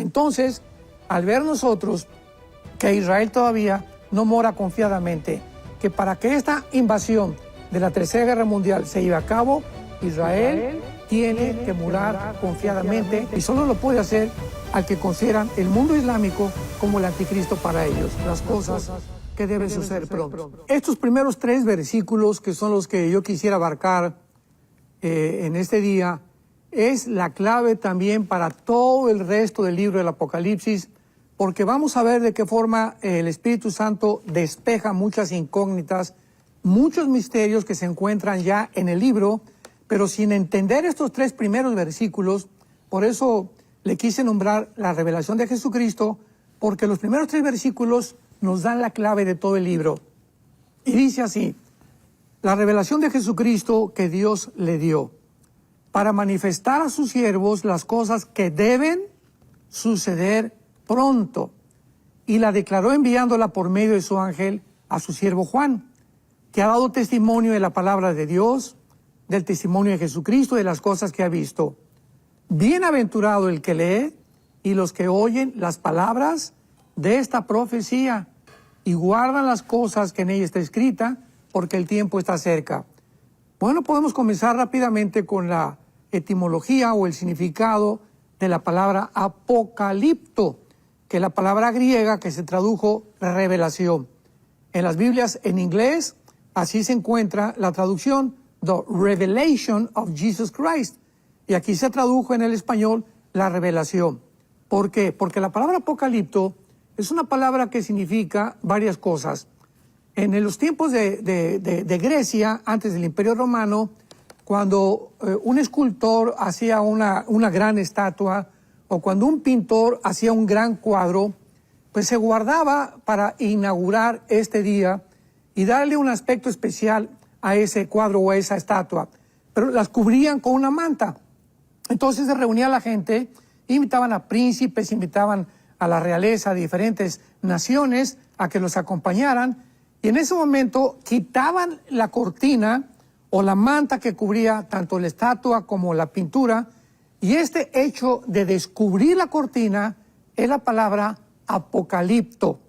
Entonces, al ver nosotros que Israel todavía no mora confiadamente, que para que esta invasión de la Tercera Guerra Mundial se lleve a cabo, Israel tiene que morar confiadamente y solo lo puede hacer al que consideran el mundo islámico como el anticristo para ellos, las cosas que deben suceder pronto. Estos primeros 3 versículos, que son los que yo quisiera abarcar en este día, es la clave también para todo el resto del libro del Apocalipsis, porque vamos a ver de qué forma el Espíritu Santo despeja muchas incógnitas, muchos misterios que se encuentran ya en el libro, pero sin entender estos 3 primeros versículos. Por eso le quise nombrar la revelación de Jesucristo, porque los primeros 3 versículos nos dan la clave de todo el libro. Y dice así: la revelación de Jesucristo que Dios le dio para manifestar a sus siervos las cosas que deben suceder pronto, y la declaró enviándola por medio de su ángel a su siervo Juan, que ha dado testimonio de la palabra de Dios, del testimonio de Jesucristo, de las cosas que ha visto. Bienaventurado el que lee y los que oyen las palabras de esta profecía y guardan las cosas que en ella está escrita, porque el tiempo está cerca. Bueno, podemos comenzar rápidamente con la etimología o el significado de la palabra apocalipto, que es la palabra griega que se tradujo revelación. En las Biblias en inglés así se encuentra la traducción The Revelation of Jesus Christ, y aquí se tradujo en el español la revelación. ¿Por qué? Porque la palabra apocalipto es una palabra que significa varias cosas. En los tiempos de Grecia, antes del Imperio Romano, cuando un escultor hacía una gran estatua, o cuando un pintor hacía un gran cuadro, pues se guardaba para inaugurar este día y darle un aspecto especial a ese cuadro o a esa estatua. Pero las cubrían con una manta. Entonces se reunía la gente, invitaban a príncipes, invitaban a la realeza de diferentes naciones a que los acompañaran, y en ese momento quitaban la cortina o la manta que cubría tanto la estatua como la pintura, y este hecho de descubrir la cortina es la palabra apocalipto,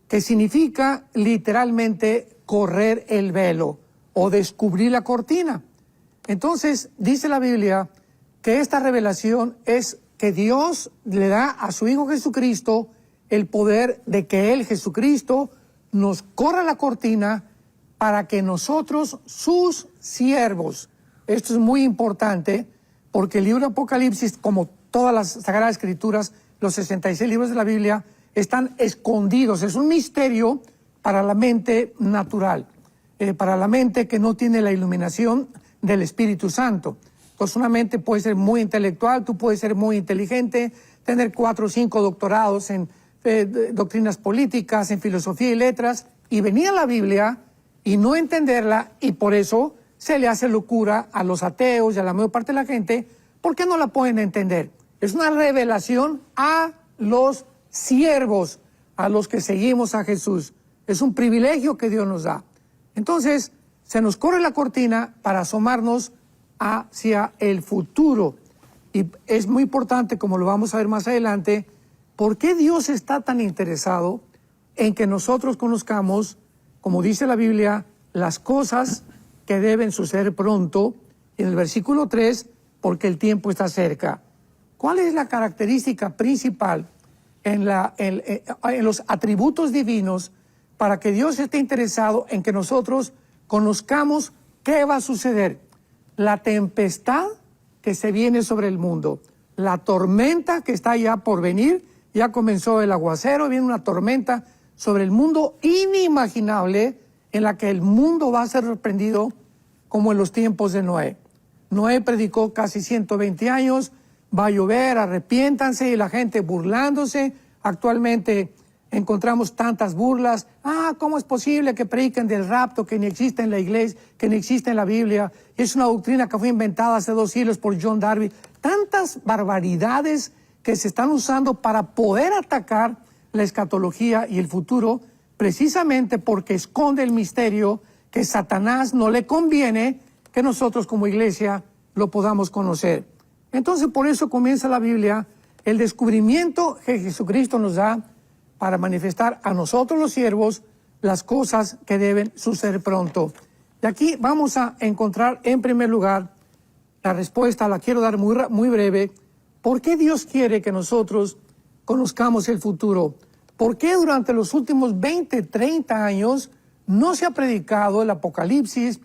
que significa literalmente correr el velo o descubrir la cortina. Entonces dice la Biblia que esta revelación es que Dios le da a su Hijo Jesucristo el poder de que Él, Jesucristo, nos corra la cortina para que nosotros, sus siervos, esto es muy importante, porque el libro de Apocalipsis, como todas las Sagradas Escrituras, los 66 libros de la Biblia, están escondidos. Es un misterio para la mente natural, para la mente que no tiene la iluminación del Espíritu Santo. Entonces una mente puede ser muy intelectual, tú puedes ser muy inteligente, tener 4 o 5 doctorados en doctrinas políticas, en filosofía y letras, y venir a la Biblia y no entenderla, y por eso se le hace locura a los ateos y a la mayor parte de la gente, porque no la pueden entender. Es una revelación a los siervos, a los que seguimos a Jesús. Es un privilegio que Dios nos da. Entonces, se nos corre la cortina para asomarnos hacia el futuro. Y es muy importante, como lo vamos a ver más adelante, ¿por qué Dios está tan interesado en que nosotros conozcamos, como dice la Biblia, las cosas que deben suceder pronto? En el versículo 3, porque el tiempo está cerca. ¿Cuál es la característica principal en los atributos divinos para que Dios esté interesado en que nosotros conozcamos qué va a suceder? La tempestad que se viene sobre el mundo, la tormenta que está ya por venir, ya comenzó el aguacero, viene una tormenta sobre el mundo inimaginable, en la que el mundo va a ser sorprendido como en los tiempos de Noé. Noé predicó casi 120 años, va a llover, arrepiéntanse, y la gente burlándose. Actualmente encontramos tantas burlas. ¿Cómo es posible que prediquen del rapto que ni existe en la iglesia, que ni existe en la Biblia? Es una doctrina que fue inventada hace 2 siglos por John Darby. Tantas barbaridades que se están usando para poder atacar la escatología y el futuro, precisamente porque esconde el misterio que Satanás no le conviene que nosotros como iglesia lo podamos conocer. Entonces, por eso comienza la Biblia el descubrimiento que Jesucristo nos da para manifestar a nosotros los siervos las cosas que deben suceder pronto. Y aquí vamos a encontrar en primer lugar la respuesta, la quiero dar muy breve. ¿Por qué Dios quiere que nosotros conozcamos el futuro? ¿Por qué durante los últimos 20, 30 años no se ha predicado el Apocalipsis?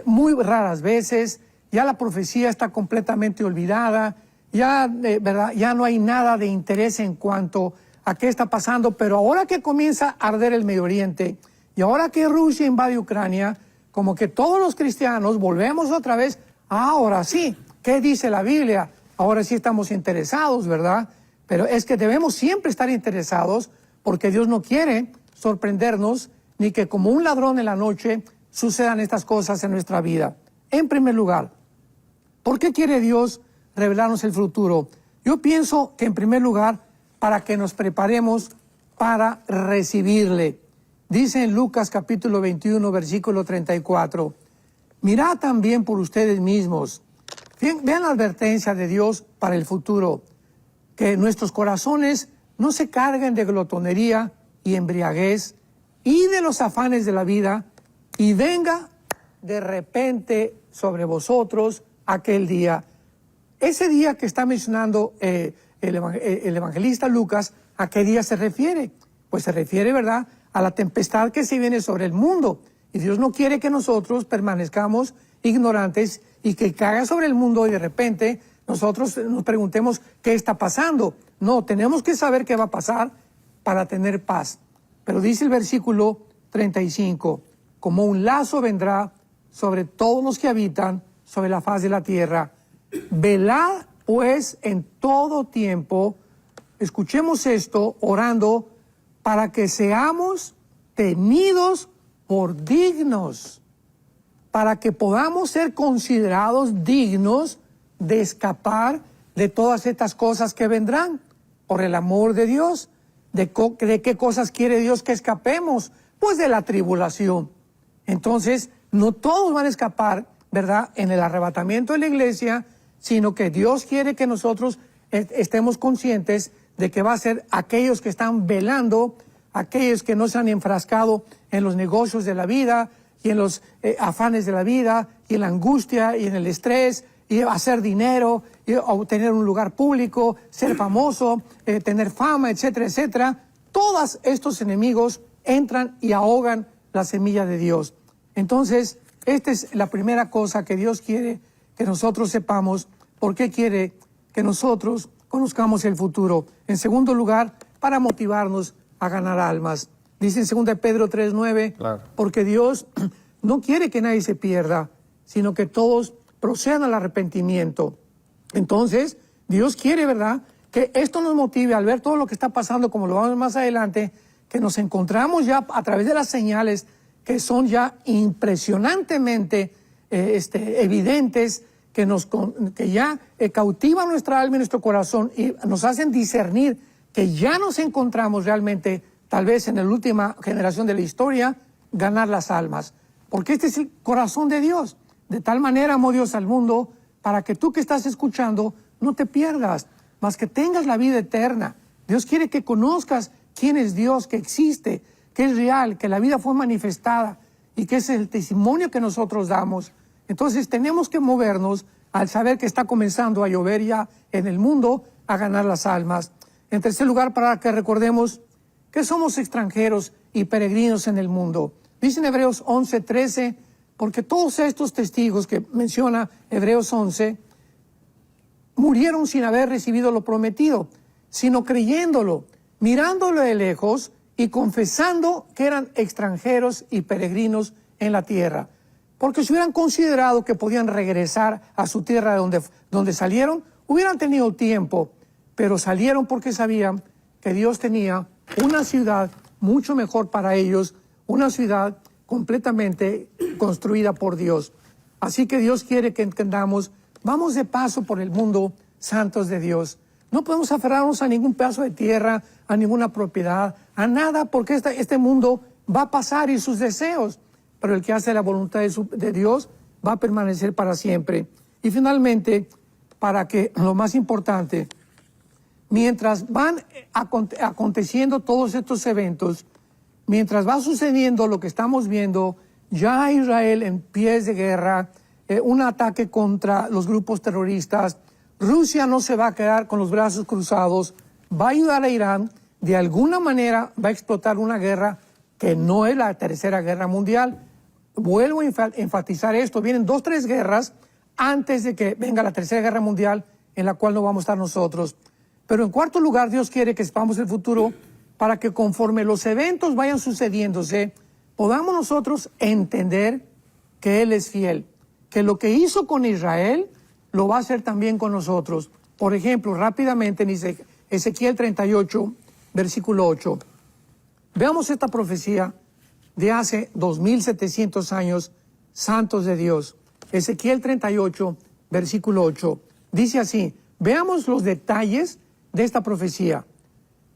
Muy raras veces, ya la profecía está completamente olvidada, ¿verdad? Ya no hay nada de interés en cuanto a qué está pasando, pero ahora que comienza a arder el Medio Oriente y ahora que Rusia invade Ucrania, como que todos los cristianos volvemos otra vez, ahora sí, ¿qué dice la Biblia? Ahora sí estamos interesados, ¿verdad? Pero es que debemos siempre estar interesados porque Dios no quiere sorprendernos ni que como un ladrón en la noche sucedan estas cosas en nuestra vida. En primer lugar, ¿por qué quiere Dios revelarnos el futuro? Yo pienso que en primer lugar, para que nos preparemos para recibirle. Dice en Lucas capítulo 21, versículo 34, mirad también por ustedes mismos. Vean la advertencia de Dios para el futuro, que nuestros corazones no se carguen de glotonería y embriaguez y de los afanes de la vida, y venga de repente sobre vosotros aquel día. Ese día que está mencionando el evangelista Lucas, ¿a qué día se refiere? Pues se refiere, ¿verdad?, a la tempestad que se viene sobre el mundo. Y Dios no quiere que nosotros permanezcamos ignorantes y que caiga sobre el mundo y de repente nosotros nos preguntemos qué está pasando. No, tenemos que saber qué va a pasar para tener paz. Pero dice el versículo 35, como un lazo vendrá sobre todos los que habitan sobre la faz de la tierra. Velad pues en todo tiempo, escuchemos esto, orando, para que seamos tenidos por dignos, para que podamos ser considerados dignos de escapar de todas estas cosas que vendrán, por el amor de Dios. ¿De qué cosas quiere Dios que escapemos? Pues de la tribulación. Entonces, no todos van a escapar, ¿verdad?, en el arrebatamiento de la iglesia, sino que Dios quiere que nosotros estemos conscientes de que va a ser aquellos que están velando, aquellos que no se han enfrascado en los negocios de la vida y en los afanes de la vida y en la angustia y en el estrés y hacer dinero y obtener un lugar público, ser famoso, tener fama, etcétera, etcétera. Todos estos enemigos entran y ahogan la semilla de Dios. Entonces, esta es la primera cosa que Dios quiere que nosotros sepamos, por qué quiere que nosotros conozcamos el futuro. En segundo lugar, para motivarnos a ganar almas. Dice en 2 Pedro 3:9, claro, porque Dios no quiere que nadie se pierda, sino que todos procedan al arrepentimiento. Entonces, Dios quiere, ¿verdad?, que esto nos motive al ver todo lo que está pasando, como lo vamos a ver más adelante, que nos encontramos ya a través de las señales que son ya impresionantemente evidentes, que ya cautivan nuestra alma y nuestro corazón y nos hacen discernir que ya nos encontramos realmente, tal vez en la última generación de la historia, ganar las almas. Porque este es el corazón de Dios. De tal manera amó Dios al mundo, para que tú que estás escuchando no te pierdas, mas que tengas la vida eterna. Dios quiere que conozcas quién es Dios, que existe, que es real, que la vida fue manifestada y que es el testimonio que nosotros damos. Entonces tenemos que movernos al saber que está comenzando a llover ya en el mundo, a ganar las almas. En tercer lugar, para que recordemos que somos extranjeros y peregrinos en el mundo. Dice en Hebreos 11:13, porque todos estos testigos que menciona Hebreos 11 murieron sin haber recibido lo prometido, sino creyéndolo, mirándolo de lejos y confesando que eran extranjeros y peregrinos en la tierra. Porque si hubieran considerado que podían regresar a su tierra de donde salieron, hubieran tenido tiempo, pero salieron porque sabían que Dios tenía una ciudad mucho mejor para ellos, una ciudad completamente construida por Dios. Así que Dios quiere que entendamos, vamos de paso por el mundo, santos de Dios. No podemos aferrarnos a ningún pedazo de tierra, a ninguna propiedad, a nada, porque este mundo va a pasar y sus deseos, pero el que hace la voluntad de Dios va a permanecer para siempre. Y finalmente, para que, lo más importante, mientras van aconteciendo todos estos eventos, mientras va sucediendo lo que estamos viendo, ya Israel en pies de guerra, un ataque contra los grupos terroristas, Rusia no se va a quedar con los brazos cruzados, va a ayudar a Irán, de alguna manera va a explotar una guerra que no es la Tercera Guerra Mundial. Vuelvo a enfatizar esto, vienen 2 o 3 guerras antes de que venga la Tercera Guerra Mundial, en la cual no vamos a estar nosotros. Pero en cuarto lugar, Dios quiere que sepamos el futuro para que conforme los eventos vayan sucediéndose, podamos nosotros entender que Él es fiel, que lo que hizo con Israel lo va a hacer también con nosotros. Por ejemplo, rápidamente en Ezequiel 38, versículo 8. Veamos esta profecía de hace 2700 años, santos de Dios. Ezequiel 38, versículo 8. Dice así, veamos los detalles de esta profecía.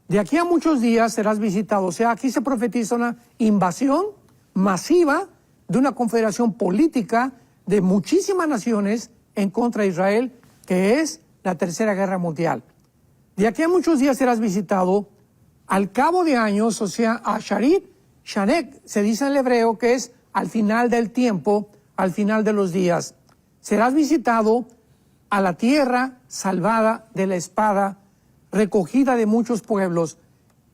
De aquí a muchos días serás visitado. O sea, aquí se profetiza una invasión masiva de una confederación política de muchísimas naciones en contra de Israel, que es la Tercera Guerra Mundial. De aquí a muchos días serás visitado. Al cabo de años, o sea, a Shanek, se dice en el hebreo que es al final del tiempo, al final de los días. Serás visitado a la tierra salvada de la espada, recogida de muchos pueblos.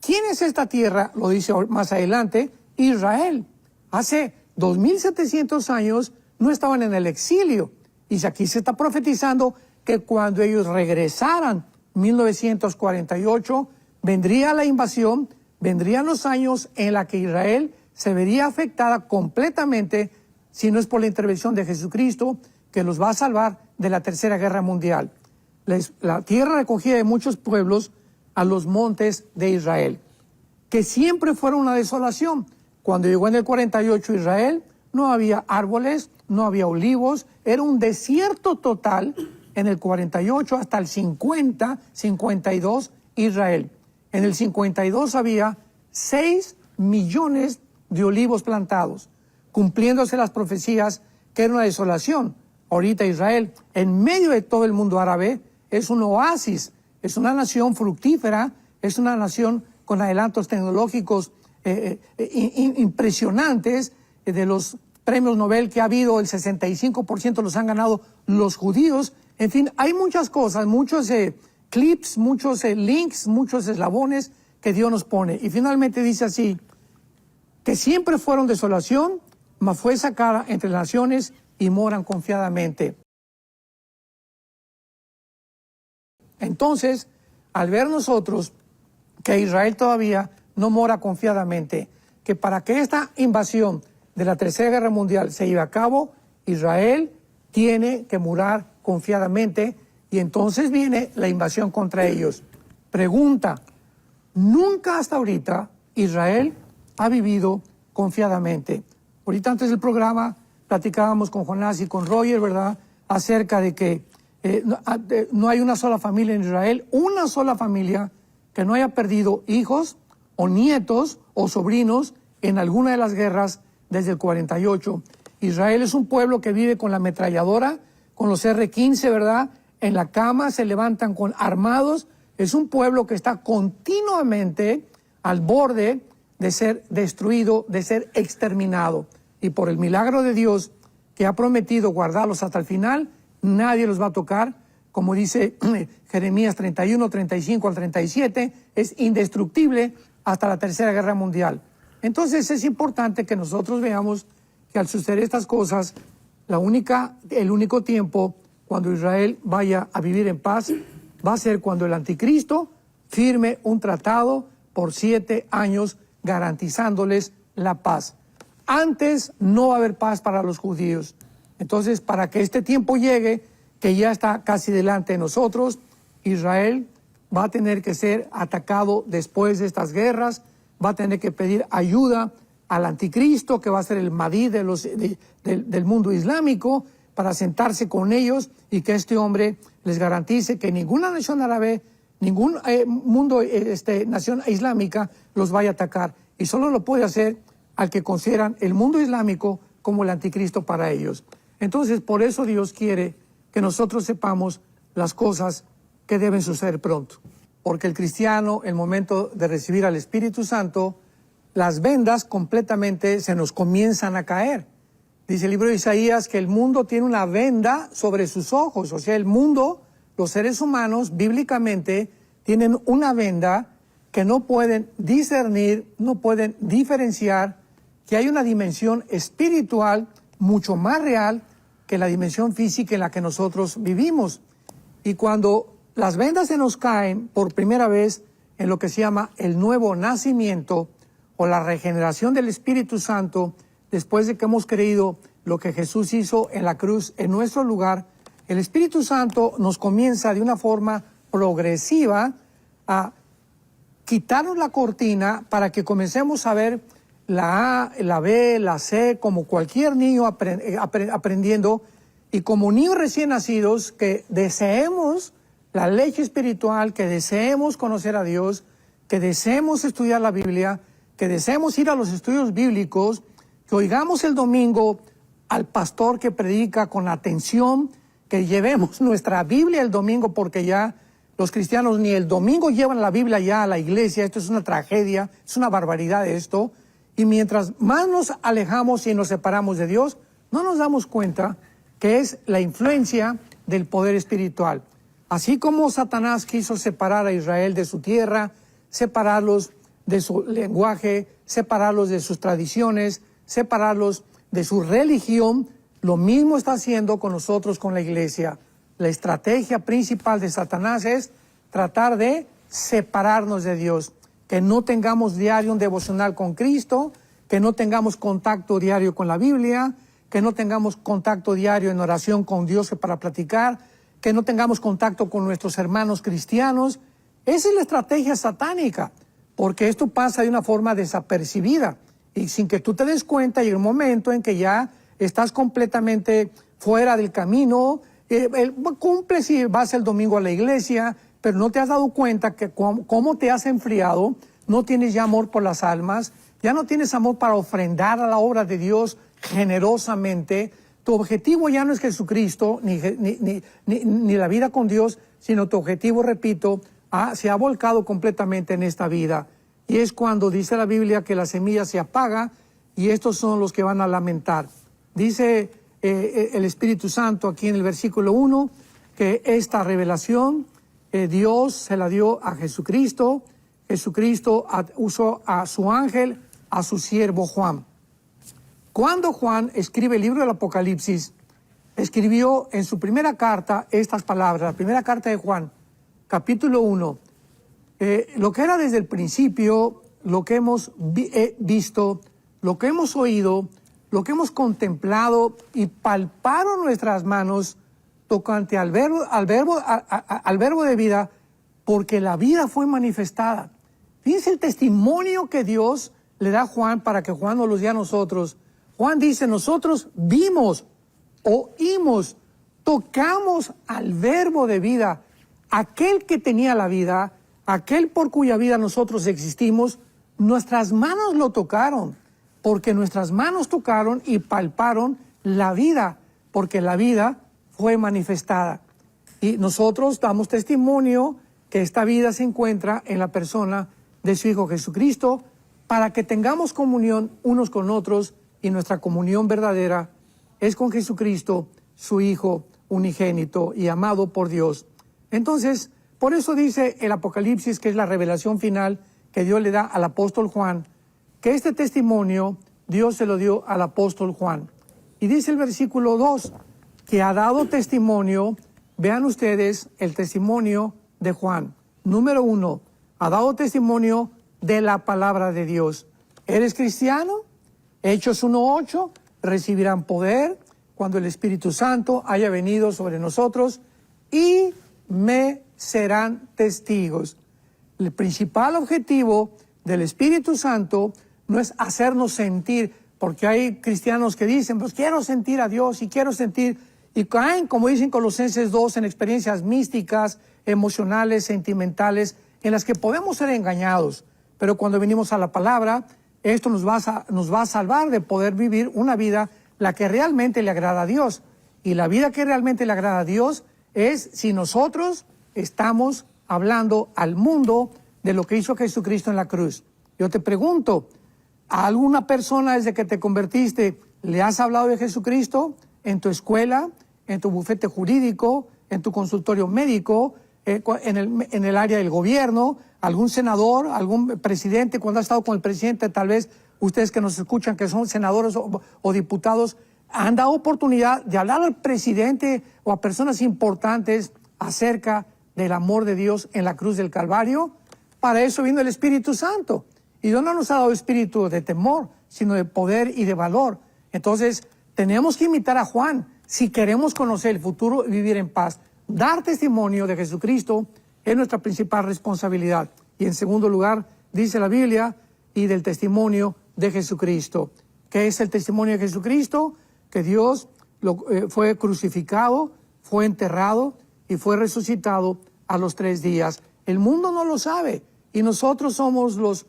¿Quién es esta tierra? Lo dice más adelante, Israel. Hace 2700 años no estaban en el exilio. Y aquí se está profetizando que cuando ellos regresaran, 1948, vendría la invasión, vendrían los años en la que Israel se vería afectada completamente, si no es por la intervención de Jesucristo, que los va a salvar de la Tercera Guerra Mundial. La tierra recogida de muchos pueblos a los montes de Israel, que siempre fueron una desolación. Cuando llegó en el 48 Israel, no había árboles, no había olivos, era un desierto total en el 48 hasta el 50, 52 Israel. En el 52 había 6 millones de olivos plantados, cumpliéndose las profecías que era una desolación. Ahorita Israel, en medio de todo el mundo árabe, es un oasis, es una nación fructífera, es una nación con adelantos tecnológicos impresionantes. De los premios Nobel que ha habido, el 65% los han ganado los judíos. En fin, hay muchas cosas, muchos clips, muchos links, muchos eslabones que Dios nos pone. Y finalmente dice así, que siempre fueron desolación, mas fue sacada entre las naciones y moran confiadamente. Entonces, al ver nosotros que Israel todavía no mora confiadamente, que para que esta invasión de la Tercera Guerra Mundial se lleve a cabo, Israel tiene que morar confiadamente y entonces viene la invasión contra ellos. Pregunta, nunca hasta ahorita Israel ha vivido confiadamente. Ahorita antes del programa platicábamos con Jonás y con Roger, ¿verdad?, acerca de que no hay una sola familia en Israel, una sola familia que no haya perdido hijos o nietos o sobrinos en alguna de las guerras desde el 48. Israel es un pueblo que vive con la ametralladora, con los R-15, ¿verdad? En la cama se levantan con armados. Es un pueblo que está continuamente al borde de ser destruido, de ser exterminado. Y por el milagro de Dios que ha prometido guardarlos hasta el final, nadie los va a tocar. Como dice Jeremías 31, 35 al 37, es indestructible hasta la Tercera Guerra Mundial. Entonces es importante que nosotros veamos que al suceder estas cosas, el único tiempo cuando Israel vaya a vivir en paz va a ser cuando el anticristo firme un tratado por 7 años garantizándoles la paz. Antes no va a haber paz para los judíos. Entonces, para que este tiempo llegue, que ya está casi delante de nosotros, Israel va a tener que ser atacado después de estas guerras, va a tener que pedir ayuda al anticristo, que va a ser el Mahdi del mundo islámico, para sentarse con ellos y que este hombre les garantice que ninguna nación árabe, ningún nación islámica los vaya a atacar. Y solo lo puede hacer al que consideran el mundo islámico como el anticristo para ellos. Entonces, por eso Dios quiere que nosotros sepamos las cosas que deben suceder pronto. porque el cristiano, el momento de recibir al Espíritu Santo, las vendas completamente se nos comienzan a caer. Dice el libro de Isaías que el mundo tiene una venda sobre sus ojos. O sea, el mundo, los seres humanos, bíblicamente, tienen una venda que no pueden discernir, no pueden diferenciar que hay una dimensión espiritual mucho más real que la dimensión física en la que nosotros vivimos. Y cuando las vendas se nos caen por primera vez en lo que se llama el nuevo nacimiento o la regeneración del Espíritu Santo, después de que hemos creído lo que Jesús hizo en la cruz en nuestro lugar, el Espíritu Santo nos comienza de una forma progresiva a quitarnos la cortina para que comencemos a ver la A, la B, la C, como cualquier niño aprendiendo, y como niños recién nacidos que deseemos la leche espiritual, que deseemos conocer a Dios, que deseemos estudiar la Biblia, que deseemos ir a los estudios bíblicos, que oigamos el domingo al pastor que predica con atención, que llevemos nuestra Biblia el domingo, porque ya los cristianos ni el domingo llevan la Biblia ya a la iglesia. Esto es una tragedia, es una barbaridad esto. Y mientras más nos alejamos y nos separamos de Dios, no nos damos cuenta que es la influencia del poder espiritual. Así como Satanás quiso separar a Israel de su tierra, separarlos de su lenguaje, separarlos de sus tradiciones, separarlos de su religión, lo mismo está haciendo con nosotros, con la iglesia. La estrategia principal de Satanás es tratar de separarnos de Dios, que no tengamos diario un devocional con Cristo, que no tengamos contacto diario con la Biblia, que no tengamos contacto diario en oración con Dios para platicar, que no tengamos contacto con nuestros hermanos cristianos. Esa es la estrategia satánica, porque esto pasa de una forma desapercibida y sin que tú te des cuenta. Llega un momento en que ya estás completamente fuera del camino, cumples y vas el domingo a la iglesia, pero no te has dado cuenta que cómo te has enfriado, no tienes ya amor por las almas, ya no tienes amor para ofrendar a la obra de Dios generosamente. Tu objetivo ya no es Jesucristo ni la vida con Dios, sino tu objetivo, repito, se ha volcado completamente en esta vida. Y es cuando dice la Biblia que la semilla se apaga y estos son los que van a lamentar. Dice el Espíritu Santo aquí en el versículo 1 que esta revelación Dios se la dio a Jesucristo. Jesucristo usó a su ángel, a su siervo Juan. Cuando Juan escribe el libro del Apocalipsis, escribió en su primera carta estas palabras, la primera carta de Juan, capítulo 1, lo que era desde el principio, lo que hemos visto, lo que hemos oído, lo que hemos contemplado y palparon nuestras manos tocante al verbo de vida, porque la vida fue manifestada. Fíjense el testimonio que Dios le da a Juan para que Juan nos lo dé a nosotros. Juan dice, nosotros vimos, oímos, tocamos al verbo de vida, aquel que tenía la vida, aquel por cuya vida nosotros existimos. Nuestras manos lo tocaron, porque nuestras manos tocaron y palparon la vida, porque la vida fue manifestada. Y nosotros damos testimonio que esta vida se encuentra en la persona de su Hijo Jesucristo, para que tengamos comunión unos con otros, y nuestra comunión verdadera es con Jesucristo, su Hijo unigénito y amado por Dios. Entonces, por eso dice el Apocalipsis, que es la revelación final que Dios le da al apóstol Juan, que este testimonio Dios se lo dio al apóstol Juan. Y dice el versículo 2, que ha dado testimonio. Vean ustedes el testimonio de Juan. Número 1, ha dado testimonio de la palabra de Dios. ¿Eres cristiano? Hechos 1:8, recibirán poder cuando el Espíritu Santo haya venido sobre nosotros y me serán testigos. El principal objetivo del Espíritu Santo no es hacernos sentir, porque hay cristianos que dicen, pues quiero sentir a Dios y quiero sentir, y caen, como dicen Colosenses 2, en experiencias místicas, emocionales, sentimentales, en las que podemos ser engañados. Pero cuando venimos a la palabra, esto nos va a salvar de poder vivir una vida la que realmente le agrada a Dios. Y la vida que realmente le agrada a Dios es si nosotros estamos hablando al mundo de lo que hizo Jesucristo en la cruz. Yo te pregunto, ¿a alguna persona desde que te convertiste le has hablado de Jesucristo en tu escuela, en tu bufete jurídico, en tu consultorio médico, en el área del gobierno, algún senador, algún presidente, cuando has estado con el presidente, tal vez ustedes que nos escuchan, que son senadores o diputados, han dado oportunidad de hablar al presidente o a personas importantes acerca del amor de Dios en la cruz del Calvario? Para eso vino el Espíritu Santo. Y Dios no nos ha dado espíritu de temor, sino de poder y de valor. Entonces, tenemos que imitar a Juan si queremos conocer el futuro y vivir en paz. Dar testimonio de Jesucristo es nuestra principal responsabilidad. Y en segundo lugar, dice la Biblia, y del testimonio de Jesucristo. ¿Qué es el testimonio de Jesucristo? Que Dios fue crucificado, fue enterrado y fue resucitado a los 3 días. El mundo no lo sabe y nosotros somos los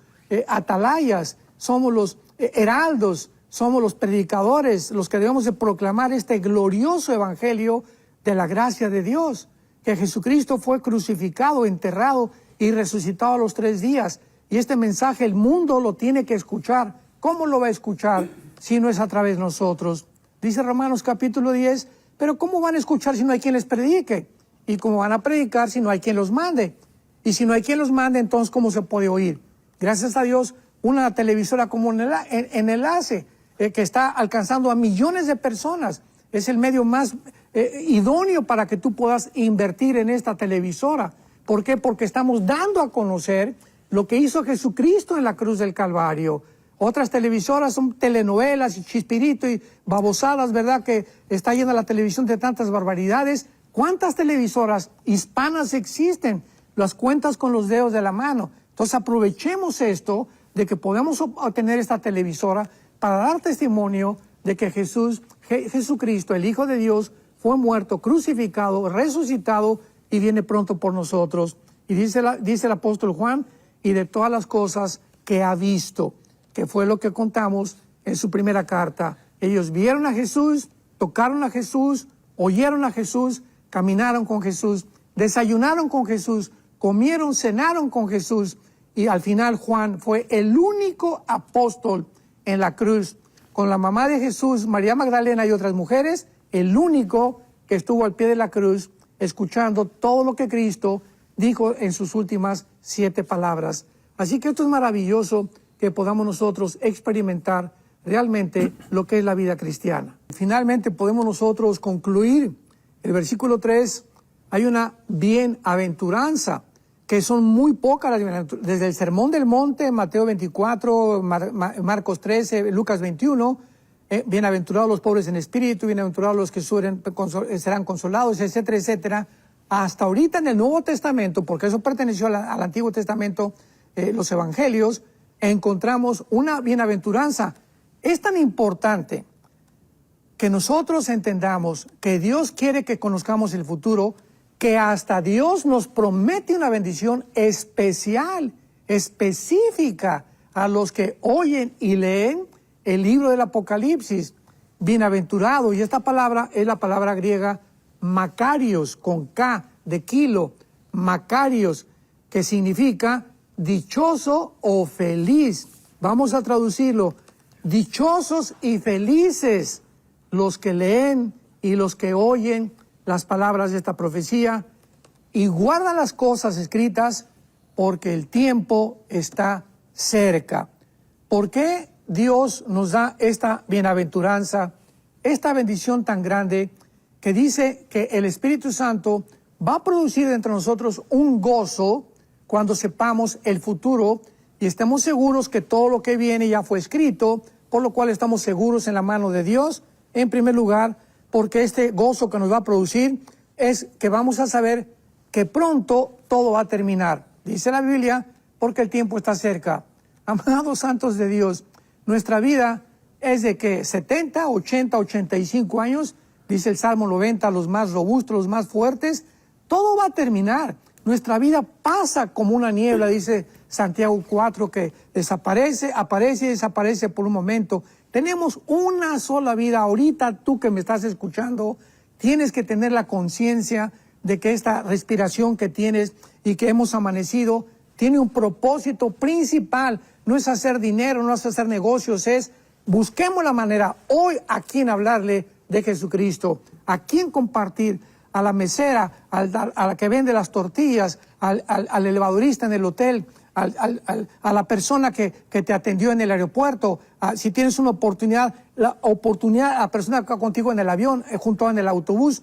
atalayas, somos los heraldos, somos los predicadores, los que debemos de proclamar este glorioso evangelio de la gracia de Dios, que Jesucristo fue crucificado, enterrado y resucitado a los 3 días. Y este mensaje el mundo lo tiene que escuchar. ¿Cómo lo va a escuchar si no es a través de nosotros? Dice Romanos capítulo 10, pero ¿cómo van a escuchar si no hay quien les predique? ¿Y cómo van a predicar si no hay quien los mande? Y si no hay quien los mande, entonces ¿cómo se puede oír? Gracias a Dios, una televisora como en Enlace, que está alcanzando a millones de personas, es el medio más idóneo para que tú puedas invertir en esta televisora. ¿Por qué? Porque estamos dando a conocer lo que hizo Jesucristo en la cruz del Calvario. Otras televisoras son telenovelas y chispirito y babosadas, ¿verdad? Que está llena la televisión de tantas barbaridades. ¿Cuántas televisoras hispanas existen? Las cuentas con los dedos de la mano. Entonces aprovechemos esto de que podemos obtener esta televisora para dar testimonio de que Jesucristo, el Hijo de Dios, fue muerto, crucificado, resucitado y viene pronto por nosotros. Y dice el apóstol Juan, y de todas las cosas que ha visto, que fue lo que contamos en su primera carta. Ellos vieron a Jesús, tocaron a Jesús, oyeron a Jesús, caminaron con Jesús, desayunaron con Jesús, comieron, cenaron con Jesús. Y al final Juan fue el único apóstol en la cruz, con la mamá de Jesús, María Magdalena y otras mujeres, el único que estuvo al pie de la cruz, escuchando todo lo que Cristo dijo en sus últimas 7 palabras. Así que esto es maravilloso, que podamos nosotros experimentar realmente lo que es la vida cristiana. Finalmente podemos nosotros concluir. El versículo 3, hay una bienaventuranza, que son muy pocas las bienaventuranzas. Desde el Sermón del Monte, Mateo 24, Marcos 13, Lucas 21, bienaventurados los pobres en espíritu, bienaventurados los que sufren, serán consolados, etcétera, etcétera. Hasta ahorita en el Nuevo Testamento, porque eso perteneció al Antiguo Testamento, los Evangelios, encontramos una bienaventuranza. Es tan importante que nosotros entendamos que Dios quiere que conozcamos el futuro, que hasta Dios nos promete una bendición especial, específica a los que oyen y leen el libro del Apocalipsis. Bienaventurado, y esta palabra es la palabra griega Makarios, con K de kilo, Makarios, que significa dichoso o feliz. Vamos a traducirlo, dichosos y felices los que leen y los que oyen las palabras de esta profecía y guardan las cosas escritas, porque el tiempo está cerca. ¿Por qué Dios nos da esta bienaventuranza, esta bendición tan grande, que dice que el Espíritu Santo va a producir entre nosotros un gozo cuando sepamos el futuro y estemos seguros que todo lo que viene ya fue escrito, por lo cual estamos seguros en la mano de Dios? En primer lugar, porque este gozo que nos va a producir es que vamos a saber que pronto todo va a terminar. Dice la Biblia, porque el tiempo está cerca. Amados santos de Dios, nuestra vida es de que 70, 80, 85 años, dice el Salmo 90, los más robustos, los más fuertes, todo va a terminar. Nuestra vida pasa como una niebla, dice Santiago 4, que desaparece, aparece y desaparece por un momento. Tenemos una sola vida. Ahorita tú que me estás escuchando, tienes que tener la conciencia de que esta respiración que tienes y que hemos amanecido tiene un propósito principal. No es hacer dinero, no es hacer negocios, es busquemos la manera hoy a quién hablarle de Jesucristo, a quién compartir, a la mesera, a la que vende las tortillas, al elevadorista en el hotel, a la persona que te atendió en el aeropuerto, si tienes una oportunidad, a la persona que va contigo en el avión, junto en el autobús.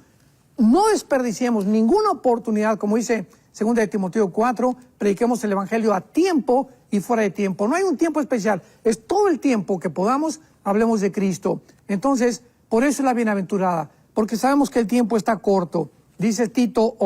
No desperdiciemos ninguna oportunidad, como dice 2 de Timoteo 4, prediquemos el Evangelio a tiempo y fuera de tiempo. No hay un tiempo especial, es todo el tiempo que podamos, hablemos de Cristo. Entonces, por eso es la bienaventurada, porque sabemos que el tiempo está corto. Dice Tito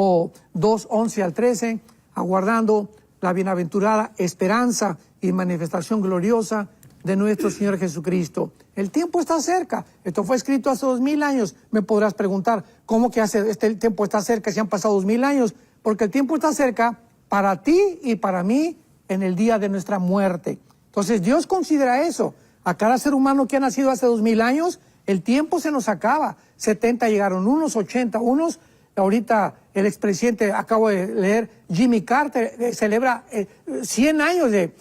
2, 11 al 13, aguardando la bienaventurada esperanza y manifestación gloriosa de nuestro Señor Jesucristo. El tiempo está cerca. Esto fue escrito hace 2000 años. Me podrás preguntar, ¿cómo que el tiempo está cerca si han pasado 2000 años? Porque el tiempo está cerca para ti y para mí en el día de nuestra muerte. Entonces Dios considera eso. A cada ser humano que ha nacido hace 2000 años, el tiempo se nos acaba. 70 llegaron unos, 80 unos. Ahorita el expresidente, acabo de leer, Jimmy Carter, celebra 100 años de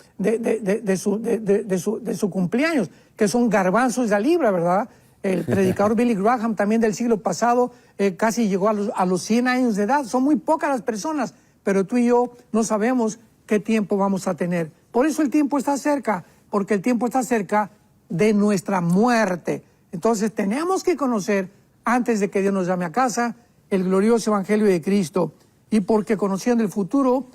su cumpleaños, que son garbanzos de la libra, ¿verdad? El predicador Billy Graham, también del siglo pasado, casi llegó a los 100 años de edad. Son muy pocas las personas, pero tú y yo no sabemos qué tiempo vamos a tener. Por eso el tiempo está cerca, porque el tiempo está cerca de nuestra muerte. Entonces tenemos que conocer, antes de que Dios nos llame a casa, el glorioso Evangelio de Cristo, y porque conociendo el futuro,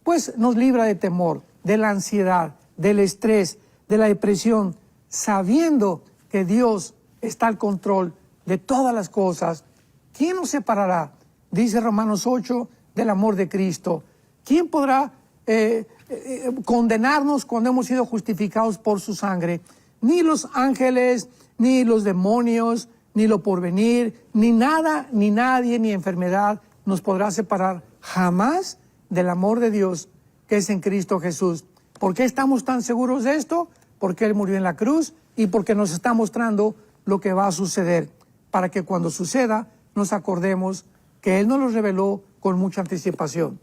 pues nos libra de temor, de la ansiedad, del estrés, de la depresión, sabiendo que Dios está al control de todas las cosas. ¿Quién nos separará, dice Romanos 8, del amor de Cristo? ¿Quién podrá condenarnos cuando hemos sido justificados por su sangre? Ni los ángeles, ni los demonios, ni lo porvenir, ni nada, ni nadie, ni enfermedad nos podrá separar jamás del amor de Dios que es en Cristo Jesús. ¿Por qué estamos tan seguros de esto? Porque Él murió en la cruz y porque nos está mostrando lo que va a suceder, para que cuando suceda nos acordemos que Él nos lo reveló con mucha anticipación.